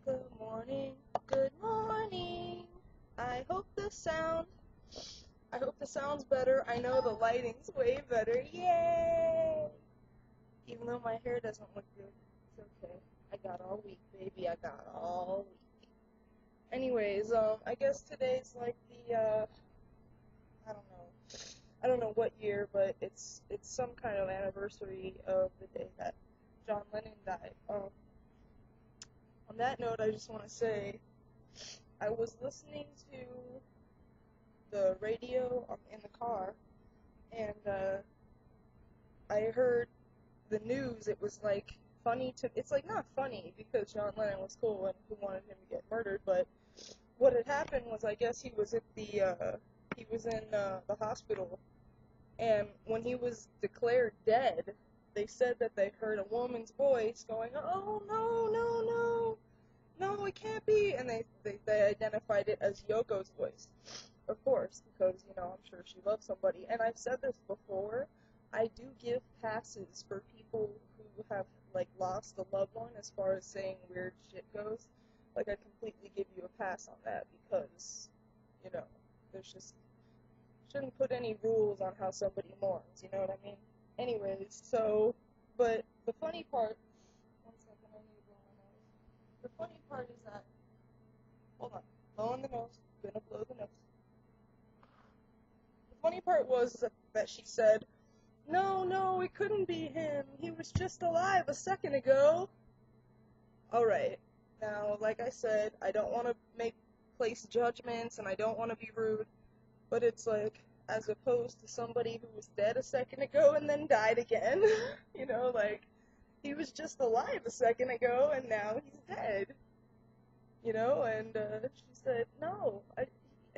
Good morning, good morning. I hope the sound, I hope the sound's better. I know the lighting's way better. Yay! Even though my hair doesn't look good, it's okay. I got all week, baby. I got all week. Anyways, I guess today's like the, I don't know what year, but it's some kind of anniversary of the day that John Lennon died. On that note, I just want to say I was listening to the radio in the car, and I heard the news. It was like funny to. It's like not funny because John Lennon was cool and who wanted him to get murdered, but what had happened was I guess he was at he was in the hospital, and when he was declared dead, they said that they heard a woman's voice going, "Oh no, no, no, no, it can't be," and they identified it as Yoko's voice, of course, because I'm sure she loves somebody. And I've said this before, I do give passes for people who have like lost a loved one as far as saying weird shit goes. Like I completely give you a pass on that because there's just shouldn't put any rules on how somebody mourns, you know what I mean? Anyways, but the funny part, one second, I need to blow my nose. The funny part is that, hold on, blowing the nose, gonna blow the nose. The funny part was that she said, no, it couldn't be him, he was just alive a second ago. Alright, now, like I said, I don't want to place judgments, and I don't want to be rude, but it's like, as opposed to somebody who was dead a second ago and then died again, like, he was just alive a second ago and now he's dead, and she said, no, I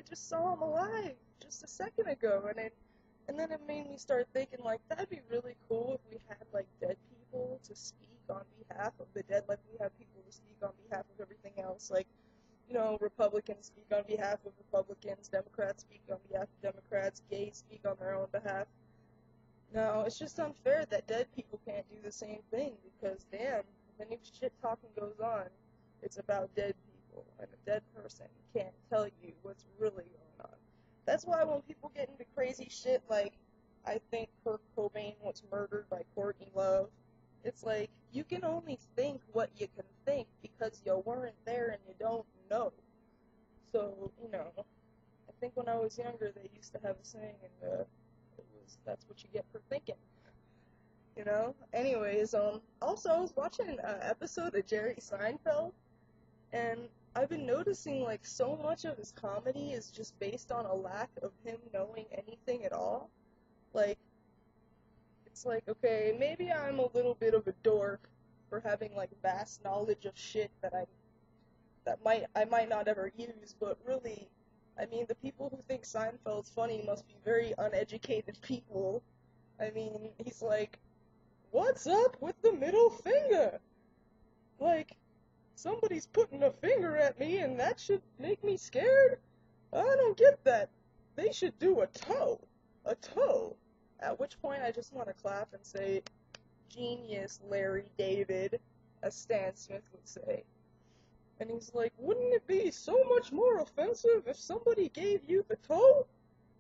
just saw him alive just a second ago, and then it made me start thinking, like, that'd be really cool if we had, like, dead people to speak on behalf of the dead, like we have people to speak on behalf of everything else, like, Republicans speak on behalf of Republicans, Democrats speak on behalf of Democrats, gays speak on their own behalf. No, it's just unfair that dead people can't do the same thing, because damn, if any shit talking goes on, it's about dead people, and a dead person can't tell you what's really going on. That's why when people get into crazy shit like, I think Kurt Cobain was murdered by Courtney Love, it's like, you can only think what you can think because you weren't there and you don't know. So, I think when I was younger, they used to have a saying, and that's what you get for thinking. Anyways, also, I was watching an episode of Jerry Seinfeld, and I've been noticing, like, so much of his comedy is just based on a lack of him knowing anything at all. Like, it's like, okay, maybe I'm a little bit of a dork for having, like, vast knowledge of shit that I might not ever use, but really, I mean, the people who think Seinfeld's funny must be very uneducated people. I mean, he's like, what's up with the middle finger? Like, somebody's putting a finger at me and that should make me scared? I don't get that. They should do a toe. A toe. At which point I just want to clap and say, genius, Larry David, as Stan Smith would say. And he's like, wouldn't it be so much more offensive if somebody gave you the toe?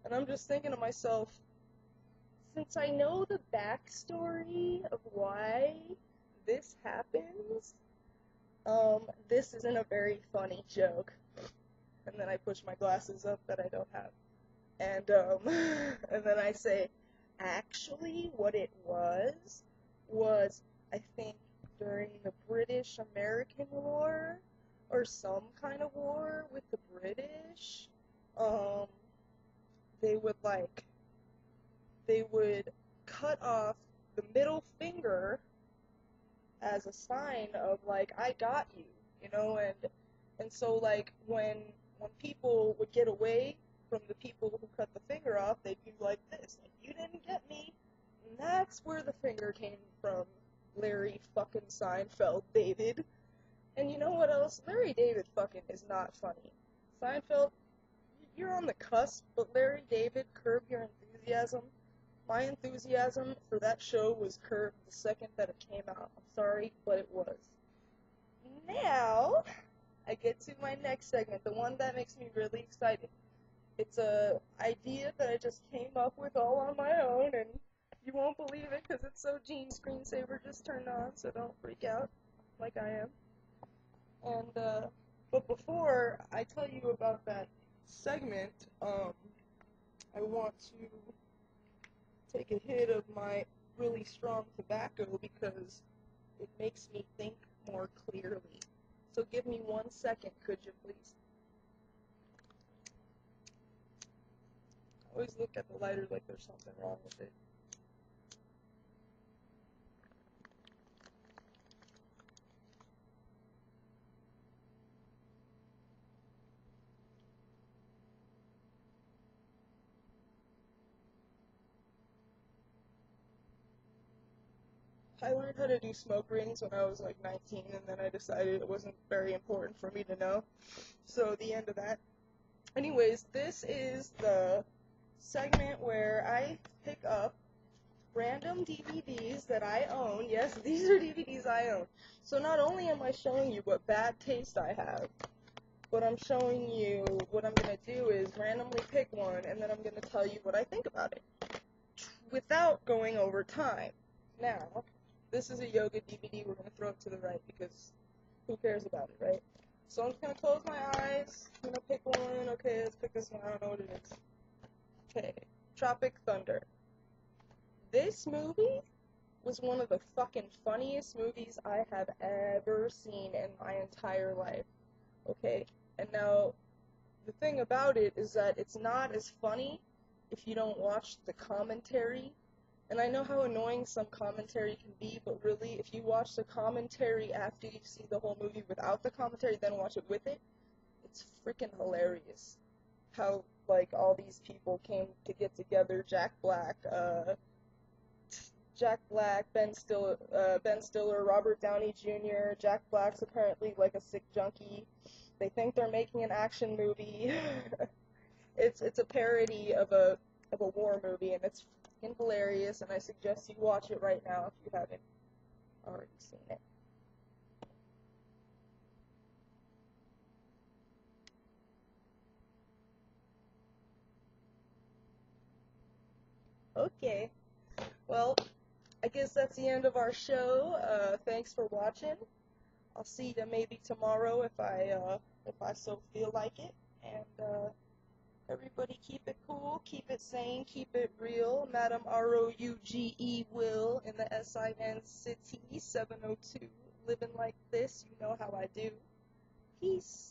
And I'm just thinking to myself, since I know the backstory of why this happens, this isn't a very funny joke. And then I push my glasses up that I don't have. And, and then I say, actually, what it was, I think, during the British-American War, or some kind of war with the British, they would cut off the middle finger as a sign of, like, I got you, and so, like, when people would get away from the people who cut the finger off, they'd be like this, like, you didn't get me, and that's where the finger came from, Larry fucking Seinfeld, David. And you know what else? Larry David fucking is not funny. Seinfeld, you're on the cusp, but Larry David, curb your enthusiasm. My enthusiasm for that show was curbed the second that it came out. I'm sorry, but it was. Now, I get to my next segment, the one that makes me really excited. It's a idea that I just came up with all on my own, and you won't believe it because it's so Gene screensaver just turned on, so don't freak out like I am. And but before I tell you about that segment, I want to take a hit of my really strong tobacco because it makes me think more clearly. So give me 1 second, could you please? I always look at the lighter like there's something wrong with it. I learned how to do smoke rings when I was like 19, and then I decided it wasn't very important for me to know. So the end of that. Anyways, this is the segment where I pick up random DVDs that I own. Yes, these are DVDs I own. So not only am I showing you what bad taste I have, but I'm showing you what I'm going to do is randomly pick one, and then I'm going to tell you what I think about it without going over time. Now, this is a yoga DVD. We're going to throw it to the right because who cares about it, right? So I'm just going to close my eyes. I'm going to pick one. Okay, let's pick this one. I don't know what it is. Okay, Tropic Thunder. This movie was one of the fucking funniest movies I have ever seen in my entire life. Okay? And now, the thing about it is that it's not as funny if you don't watch the commentary. And I know how annoying some commentary can be, but really, if you watch the commentary after you see the whole movie without the commentary, then watch it with it, it's freaking hilarious. How, like, all these people came to get together, Jack Black, Ben Stiller, Robert Downey Jr. Jack Black's apparently like a sick junkie. They think they're making an action movie. It's a parody of a war movie, and it's fucking hilarious. And I suggest you watch it right now if you haven't already seen it. Okay, well, I guess that's the end of our show. Thanks for watching. I'll see you maybe tomorrow if I so feel like it. And everybody keep it cool, keep it sane, keep it real. Madam ROUGE will in the SIN City 702. Living like this, you know how I do. Peace.